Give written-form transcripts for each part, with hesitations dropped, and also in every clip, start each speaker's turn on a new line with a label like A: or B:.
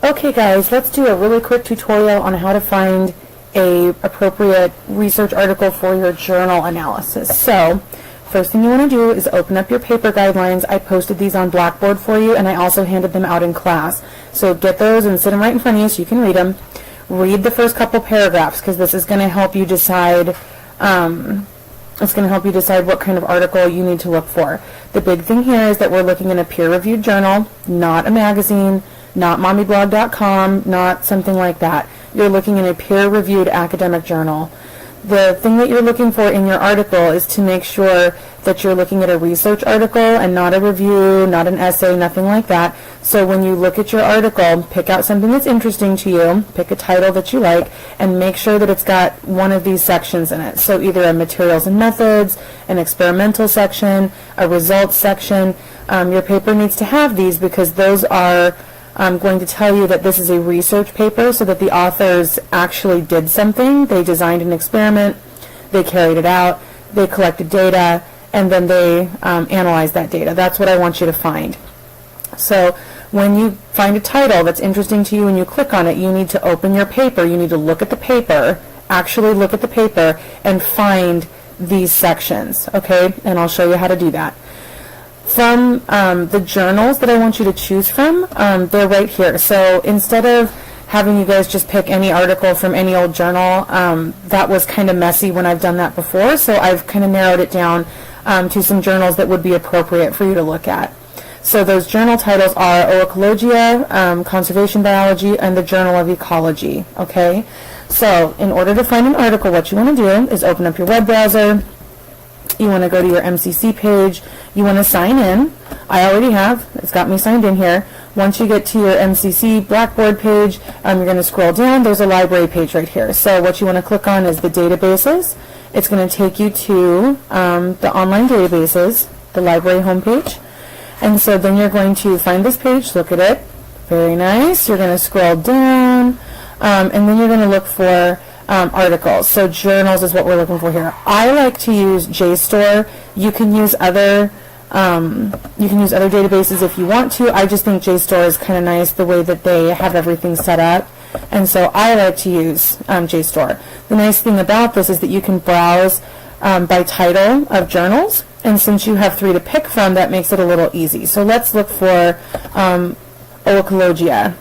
A: Okay guys, let's do a really quick tutorial on how to find a appropriate research article for your journal analysis. So, first thing you want to do is open up your paper guidelines. I posted these on Blackboard for you, and I also handed them out in class. So get those and sit them right in front of you so you can read them. Read the first couple paragraphs because this is going to help you decide what kind of article you need to look for. The big thing here is that we're looking in a peer-reviewed journal, not a magazine, not mommyblog.com, not something like that. You're looking in a peer-reviewed academic journal. The thing that you're looking for in your article is to make sure that you're looking at a research article and not a review, not an essay, nothing like that. So when you look at your article, pick out something that's interesting to you, pick a title that you like, and make sure that it's got one of these sections in it. So either a materials and methods, an experimental section, a results section. Your paper needs to have these because those are going to tell you that this is a research paper, so that the authors actually did something. They designed an experiment, they carried it out, they collected data, and then they analyzed that data. That's what I want you to find. So when you find a title that's interesting to you and you click on it, you need to open your paper. You need to look at the paper, actually look at the paper, and find these sections, okay? And I'll show you how to do that. From the journals that I want you to choose from, they're right here. So instead of having you guys just pick any article from any old journal, that was kind of messy when I've done that before, so I've kind of narrowed it down to some journals that would be appropriate for you to look at. So those journal titles are Oecologia, Conservation Biology, and the Journal of Ecology, okay? So in order to find an article, what you want to do is open up your web browser. You want to go to your MCC page. You want to sign in. I already have. It's got me signed in here. Once you get to your MCC Blackboard page, you're going to scroll down. There's a library page right here. So what you want to click on is the databases. It's going to take you to the online databases, the library homepage. And so then you're going to find this page, look at it. Very nice. You're going to scroll down, and then you're going to look for articles. So journals is what we're looking for here. I like to use JSTOR. You can use other databases if you want to. I just think JSTOR is kind of nice the way that they have everything set up, and so I like to use JSTOR. The nice thing about this is that you can browse by title of journals, and since you have 3 to pick from, that makes it a little easy. So let's look for Oecologia.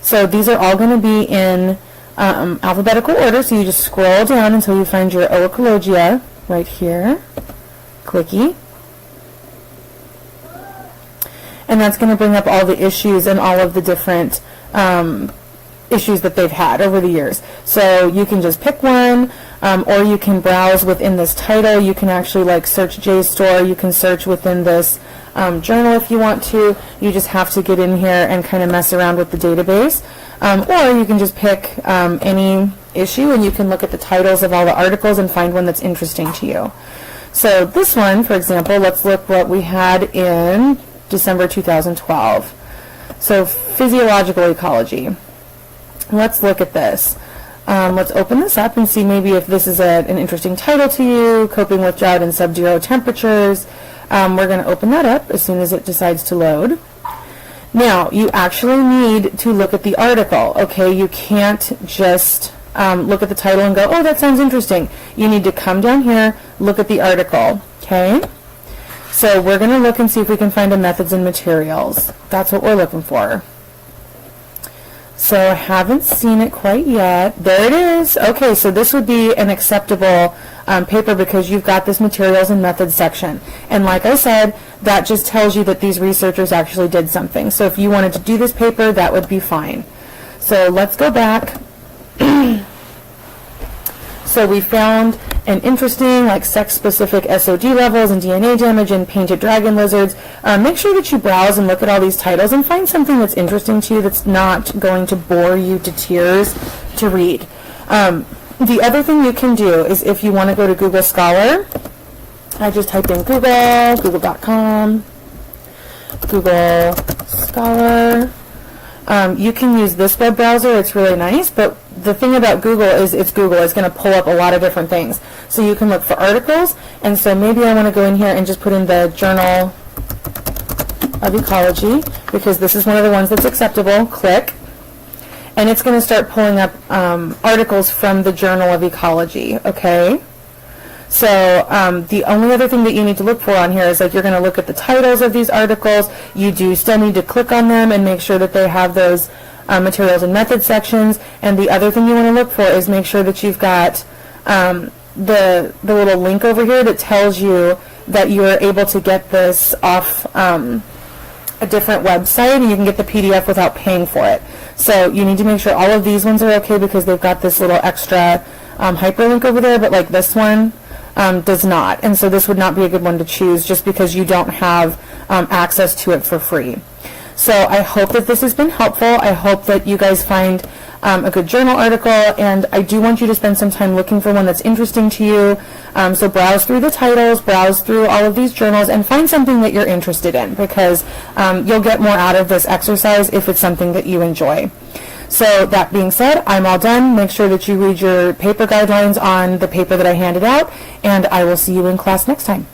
A: So these are all going to be in alphabetical order, so you just scroll down until you find your Oecologia right here. Clicky. And that's going to bring up all the issues and all of the different issues that they've had over the years. So you can just pick one, or you can browse within this title. You can actually like search JSTOR. You can search within this journal if you want to. You just have to get in here and kind of mess around with the database. Or you can just pick any issue and you can look at the titles of all the articles and find one that's interesting to you. So this one, for example, let's look what we had in December 2012. So physiological ecology. Let's look at this. Let's open this up and see maybe if this is an interesting title to you, coping with drought and sub-zero temperatures. We're going to open that up as soon as it decides to load. Now, you actually need to look at the article, okay? You can't just look at the title and go, oh, that sounds interesting. You need to come down here, look at the article, okay? So we're going to look and see if we can find a methods and materials. That's what we're looking for. So I haven't seen it quite yet. There it is. Okay, so this would be an acceptable paper because you've got this materials and methods section. And like I said, that just tells you that these researchers actually did something. So if you wanted to do this paper, that would be fine. So let's go back. So we found an interesting, like sex-specific SOD levels and DNA damage in painted dragon lizards. Make sure that you browse and look at all these titles and find something that's interesting to you that's not going to bore you to tears to read. The other thing you can do is if you want to go to Google Scholar, I just type in Google, google.com, Google Scholar. You can use this web browser. It's really nice, but the thing about Google is it's Google. It's going to pull up a lot of different things. So you can look for articles, and so maybe I want to go in here and just put in the Journal of Ecology, because this is one of the ones that's acceptable. Click. and it's going to start pulling up articles from the Journal of Ecology, okay? So the only other thing that you need to look for on here is, like, you're going to look at the titles of these articles. You do still need to click on them and make sure that they have those materials and methods sections. And the other thing you want to look for is make sure that you've got the little link over here that tells you that you are able to get this off a different website, and you can get the PDF without paying for it. So you need to make sure all of these ones are okay, because they've got this little extra hyperlink over there, but like this one does not. And so this would not be a good one to choose just because you don't have access to it for free. So I hope that this has been helpful. I hope that you guys find a good journal article, and I do want you to spend some time looking for one that's interesting to you. So browse through the titles, browse through all of these journals, and find something that you're interested in, because you'll get more out of this exercise if it's something that you enjoy. So that being said, I'm all done. Make sure that you read your paper guidelines on the paper that I handed out, and I will see you in class next time.